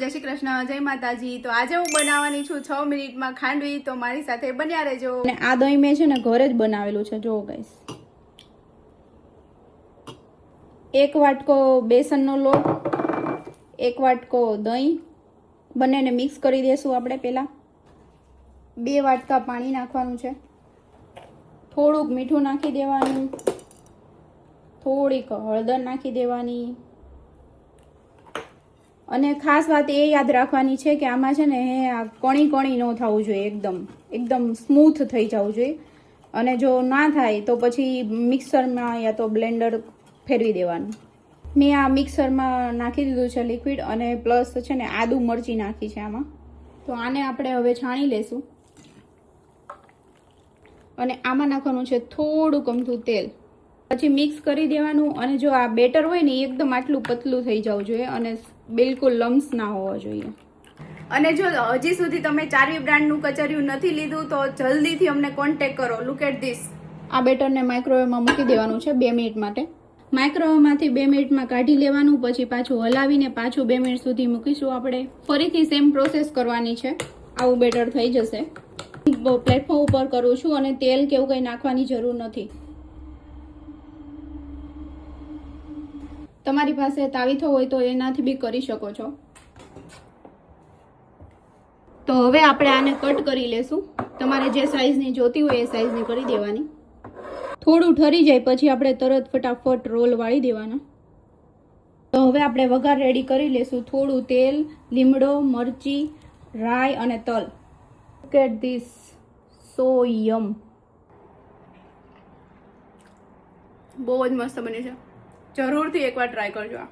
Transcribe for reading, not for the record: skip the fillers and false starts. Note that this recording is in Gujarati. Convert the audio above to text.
જય શ્રી કૃષ્ણ, જય માતાજી। તો આજે હું બનાવવાની છું 6 મિનિટમાં ખાંડવી, તો મારી સાથે બન્યા રહેજો। અને આ દહીં મેં છે ને ઘરે જ બનાવેલું છે, જો ગાઈસ। 1 વાટકો બેસનનો લોટ, 1 વાટકો દહીં, બંનેને મિક્સ કરી દેશું આપણે પહેલા। 2 વાટકા પાણી નાખવાનું છે, થોડુંક મીઠું નાખી દેવાનું, થોડીક હળદર નાખી દેવાની। અને ખાસ વાત એ યાદ રાખવાની છે કે આમાં છે ને આ કણી કણી ન થવું જોઈએ, એકદમ સ્મૂથ થઈ જવું જોઈએ। અને જો ના થાય તો પછી મિક્સરમાં યા તો બ્લેન્ડર ફેરવી દેવાનું। મેં આ મિક્સરમાં નાખી દીધું છે લિક્વિડ, અને પ્લસ છે ને આદુ મરચી નાખી છે આમાં। તો આને આપણે હવે છાણી લેશું, અને આમાં નાખવાનું છે થોડુંક અમથું તેલ, પછી મિક્સ કરી દેવાનું। અને જો આ બેટર હોય ને એકદમ આટલું પતલું થઈ જવું જોઈએ, અને બિલકુલ લમ્સ ના હોવા જોઈએ। અને જો હજી સુધી તમે ચારવી બ્રાન્ડનું કચરિયું નથી લીધું તો જલ્દીથી અમને કોન્ટેક્ટ કરો। Look at this. આ બેટરને માઇક્રોવેવમાં મૂકી દેવાનું છે 2 મિનિટ માટે। માઇક્રોવેવમાંથી 2 મિનિટમાં કાઢી લેવાનું, પછી પાછું હલાવીને પાછું 2 મિનિટ સુધી મૂકીશું આપણે। ફરીથી સેમ પ્રોસેસ કરવાની છે, આવું બેટર થઈ જશે। પ્લેટફોર્મ ઉપર કરું છું, અને તેલ કે એવું કંઈ નાખવાની જરૂર નથી। તમારી પાસે તાવીથો હોય તો એનાથી બી કરી શકો છો। તો હવે આપણે આને કટ કરી લેશું, તમારે જે સાઈઝની જોતી હોય એ સાઈઝની કરી દેવાની। થોડું ઠરી જાય પછી આપણે તરત ફટાફટ રોલ વાળી દેવાના। તો હવે આપણે વઘાર રેડી કરી લેશું। થોડું તેલ, લીમડો, મરચી, રાઈ અને તલ। લુક એટ ધીસ, સો યમ। બહુ જ મસ્ત બની છે, જરૂરથી એકવાર ટ્રાય કરજો આ।